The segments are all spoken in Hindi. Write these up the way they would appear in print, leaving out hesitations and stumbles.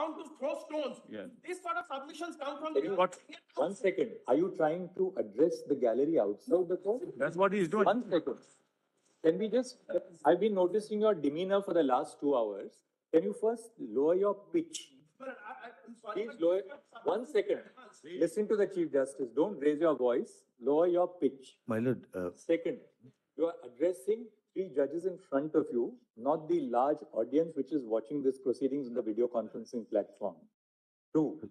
to throw stones. Yeah. These sort of submissions come from. Tell you what, 1 second. Are you trying to address the gallery outside the court? that's what he's doing. 1 second. Can we just? I've been noticing your demeanor for the last 2 hours. Can you first lower your pitch? I'm sorry, Please lower. 1 second. Listen to the Chief Justice. Don't raise your voice. Lower your pitch. My lord, Second, you are addressing 3 judges in front of you, not the large audience which is watching this proceedings in the video conferencing platform. 2,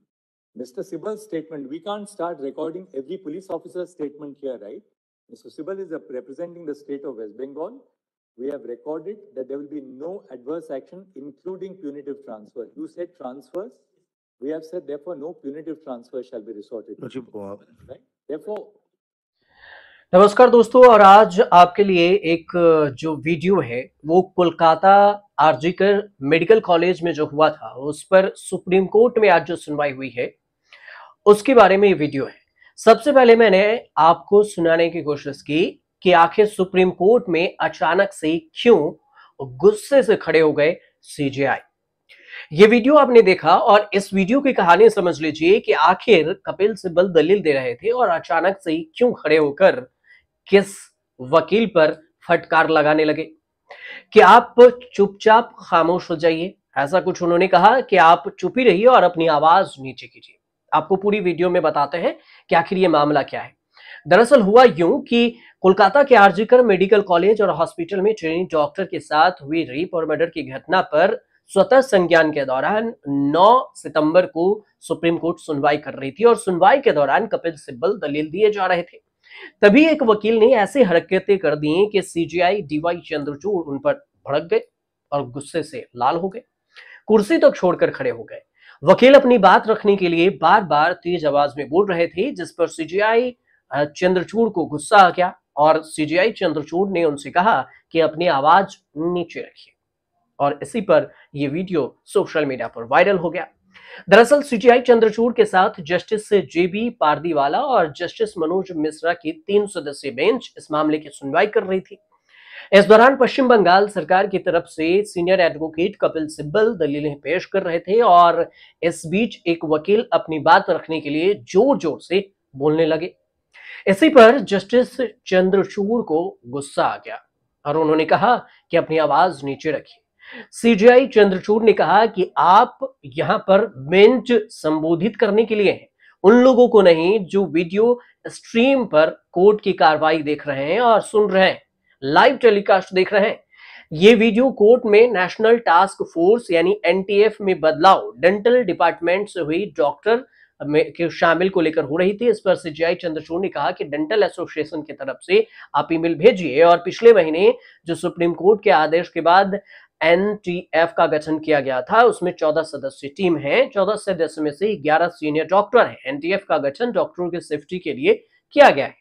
Mr. Sibal's statement. We can't start recording every police officer's statement here, right? Mr. Sibal is representing the state of West Bengal. We have recorded that there will be no adverse action, including punitive transfer. You said transfers. We have said, therefore, no punitive transfer shall be resorted to. Right? Therefore, नमस्कार दोस्तों, और आज आपके लिए एक जो वीडियो है वो कोलकाता आरजीकर मेडिकल कॉलेज में जो हुआ था उस पर सुप्रीम कोर्ट में आज जो सुनवाई हुई है उसके बारे में ये वीडियो है। सबसे पहले मैंने आपको सुनाने की कोशिश की कि आखिर सुप्रीम कोर्ट में अचानक से क्यों गुस्से से खड़े हो गए सीजेआई। ये वीडियो आपने देखा और इस वीडियो की कहानी समझ लीजिए कि आखिर कपिल सिब्बल दलील दे रहे थे और अचानक से क्यों खड़े होकर किस वकील पर फटकार लगाने लगे कि आप चुपचाप खामोश हो जाइए। ऐसा कुछ उन्होंने कहा कि आप चुप ही रहिए और अपनी आवाज नीचे कीजिए। आपको पूरी वीडियो में बताते हैं कि आखिर ये मामला क्या है। दरअसल हुआ यूं कि कोलकाता के आरजीकर मेडिकल कॉलेज और हॉस्पिटल में ट्रेनी डॉक्टर के साथ हुई रेप और मर्डर की घटना पर स्वतः संज्ञान के दौरान 9 सितंबर को सुप्रीम कोर्ट सुनवाई कर रही थी और सुनवाई के दौरान कपिल सिब्बल दलील दिए जा रहे थे। तभी एक वकील ने ऐसी हरकतें कर दी कि सीजीआई डीवाई चंद्रचूड़ उन पर भड़क गए और गुस्से से लाल हो गए, कुर्सी तक छोड़कर खड़े हो गए। वकील अपनी बात रखने के लिए बार बार तेज आवाज में बोल रहे थे, जिस पर सीजीआई चंद्रचूड़ को गुस्सा आ गया और सीजीआई चंद्रचूड़ ने उनसे कहा कि अपनी आवाज नीचे रखिए और इसी पर यह वीडियो सोशल मीडिया पर वायरल हो गया। दरअसल सीजीआई चंद्रचूड़ के साथ जस्टिस जेबी पारदीवाला और जस्टिस मनोज मिश्रा की 3 सदस्यीय बेंच इस मामले की सुनवाई कर रही थी। इस दौरान पश्चिम बंगाल सरकार की तरफ से सीनियर एडवोकेट कपिल सिब्बल दलीलें पेश कर रहे थे और इस बीच एक वकील अपनी बात रखने के लिए जोर जोर से बोलने लगे। इसी पर जस्टिस चंद्रचूड़ को गुस्सा आ गया और उन्होंने कहा कि अपनी आवाज नीचे रखिए। सीजीआई चंद्रचूड़ ने कहा कि आप यहां पर बेंच संबोधित करने के लिए हैं, उन लोगों को नहीं जो वीडियो स्ट्रीम पर कोर्ट की कार्रवाई देख रहे हैं और सुन रहे हैं, लाइव टेलीकास्ट देख रहे हैं। ये वीडियो कोर्ट में नेशनल टास्क फोर्स यानी एनटीएफ में बदलाव डेंटल डिपार्टमेंट से हुई डॉक्टर के शामिल को लेकर हो रही थी। इस पर सीजीआई चंद्रचूड़ ने कहा कि डेंटल एसोसिएशन की तरफ से आप ईमेल भेजिए और पिछले महीने जो सुप्रीम कोर्ट के आदेश के बाद एनटीएफ का गठन किया गया था उसमें 14 सदस्यीय टीम है। 14 सदस्य में से 11 सीनियर डॉक्टर हैं। एनटीएफ का गठन डॉक्टरों की सेफ्टी के लिए किया गया है।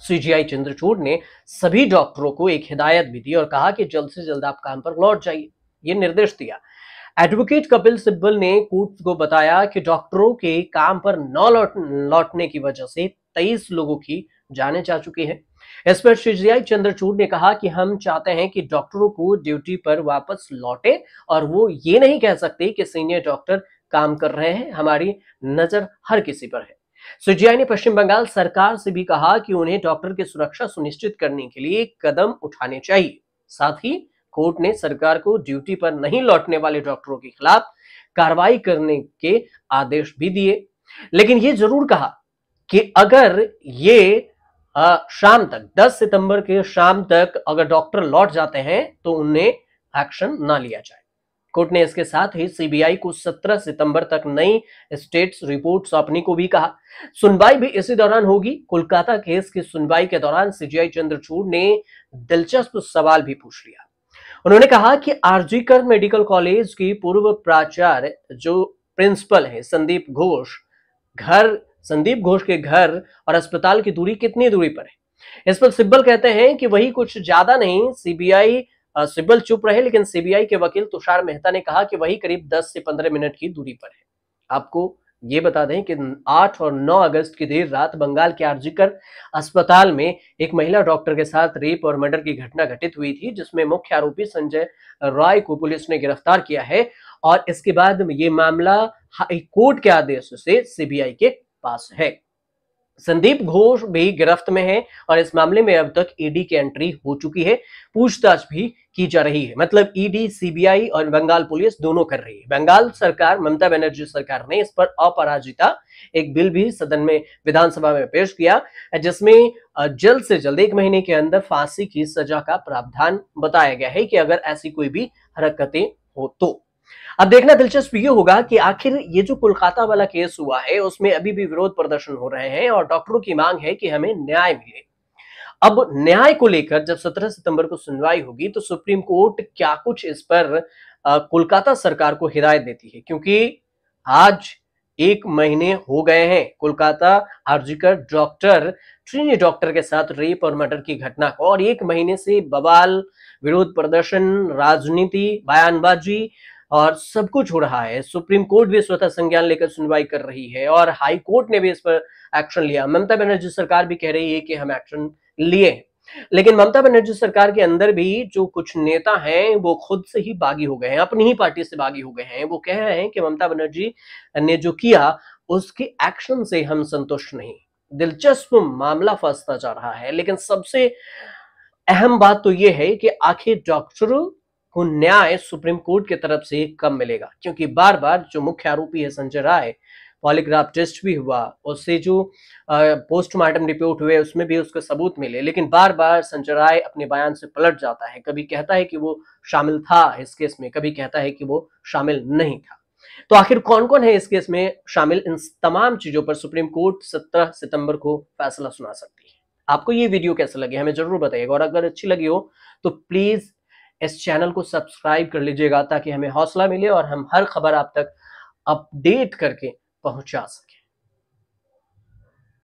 सीजीआई चंद्रचूड़ ने सभी डॉक्टरों को एक हिदायत भी दी और कहा कि जल्द से जल्द आप काम पर लौट जाइए, ये निर्देश दिया। एडवोकेट कपिल सिब्बल ने कोर्ट को बताया कि डॉक्टरों के काम पर न लौटने की वजह से 23 लोगों की जानें जा चुकी हैं। इस पर सीजीआई चंद्रचूड़ ने कहा कि हम चाहते हैं कि डॉक्टरों को ड्यूटी पर वापस लौटे और वो ये नहीं कह सकते कि सीनियर डॉक्टर काम कर रहे हैं, हमारी नजर हर किसी पर है। सीजीआई ने पश्चिम बंगाल सरकार से भी कहा कि उन्हें डॉक्टर की सुरक्षा सुनिश्चित करने के लिए कदम उठाने चाहिए। साथ ही कोर्ट ने सरकार को ड्यूटी पर नहीं लौटने वाले डॉक्टरों के खिलाफ कार्रवाई करने के आदेश भी दिए, लेकिन ये जरूर कहा कि अगर ये शाम तक 10 सितंबर के शाम तक अगर डॉक्टर लौट जाते हैं तो उन्हें एक्शन ना लिया जाए। कोर्ट ने इसके साथ ही सीबीआई को 17 सितंबर तक नई स्टेट्स रिपोर्ट सौंपने को भी कहा। सुनवाई भी इसी दौरान होगी। कोलकाता केस की सुनवाई के दौरान सीजीआई चंद्रचूड़ ने दिलचस्प सवाल भी पूछ लिया। उन्होंने कहा कि आरजीकर मेडिकल कॉलेज की पूर्व प्राचार्य जो प्रिंसिपल है संदीप घोष के घर और अस्पताल की दूरी कितनी दूरी पर है। इस पर सिब्बल कहते हैं कि वही कुछ ज्यादा नहीं। सिब्बल चुप रहे, लेकिन सीबीआई के वकील तुषार मेहता ने कहा कि वही करीब 10 से 15 मिनट की दूरी पर है। आपको ये बता दें कि 8 और 9 अगस्त की देर रात बंगाल के आरजीकर अस्पताल में एक महिला डॉक्टर के साथ रेप और मर्डर की घटना घटित हुई थी, जिसमें मुख्य आरोपी संजय रॉय को पुलिस ने गिरफ्तार किया है और इसके बाद ये मामला हाई कोर्ट के आदेश से सीबीआई के पास है। संदीप घोष भी गिरफ्त में है और इस मामले में अब तक ईडी की एंट्री हो चुकी है, पूछताछ भी की जा रही है। मतलब ईडी, सीबीआई और बंगाल पुलिस दोनों कर रही है। बंगाल सरकार, ममता बनर्जी सरकार ने इस पर अपराजिता एक बिल भी सदन में, विधानसभा में पेश किया, जिसमें जल्द से जल्द 1 महीने के अंदर फांसी की सजा का प्रावधान बताया गया है कि अगर ऐसी कोई भी हरकतें हो तो। अब देखना दिलचस्प ये होगा कि आखिर ये जो कोलकाता वाला केस हुआ है उसमें अभी भी विरोध प्रदर्शन हो रहे हैं और डॉक्टरों की मांग है कि हमें न्याय मिले। अब न्याय को लेकर जब 17 सितंबर को सुनवाई होगी तो सुप्रीम कोर्ट क्या कुछ इस पर कोलकाता सरकार को हिदायत देती है, क्योंकि आज 1 महीने हो गए हैं कोलकाता आरजीकर डॉक्टर, ट्रिनी डॉक्टर के साथ रेप और मर्डर की घटना को, और 1 महीने से बवाल, विरोध प्रदर्शन, राजनीति, बयानबाजी और सब कुछ हो रहा है। सुप्रीम कोर्ट भी स्वतः संज्ञान लेकर सुनवाई कर रही है और हाई कोर्ट ने भी इस पर एक्शन लिया। ममता बनर्जी सरकार भी कह रही है कि हम एक्शन लिए, लेकिन ममता बनर्जी सरकार के अंदर भी जो कुछ नेता हैं वो खुद से ही बागी हो गए हैं, अपनी ही पार्टी से बागी हो गए हैं। वो कह रहे हैं कि ममता बनर्जी ने जो किया उसके एक्शन से हम संतुष्ट नहीं। दिलचस्प मामला फंसता जा रहा है, लेकिन सबसे अहम बात तो यह है कि आखिर डॉक्टरों को न्याय सुप्रीम कोर्ट की तरफ से कब मिलेगा, क्योंकि बार बार जो मुख्य आरोपी है संजय राय, पॉलीग्राफ टेस्ट भी हुआ, उससे जो पोस्टमार्टम रिपोर्ट हुए उसमें भी उसको सबूत मिले, लेकिन बार बार संजय राय अपने बयान से पलट जाता है। कभी कहता है कि वो शामिल था इस केस में, कभी कहता है कि वो शामिल नहीं था। तो आखिर कौन कौन है इस केस में शामिल, इन तमाम चीजों पर सुप्रीम कोर्ट 17 सितंबर को फैसला सुना सकती है। आपको ये वीडियो कैसे लगे हमें जरूर बताइएगा, और अगर अच्छी लगी हो तो प्लीज इस चैनल को सब्सक्राइब कर लीजिएगा ताकि हमें हौसला मिले और हम हर खबर आप तक अपडेट करके पहुंचा सकें।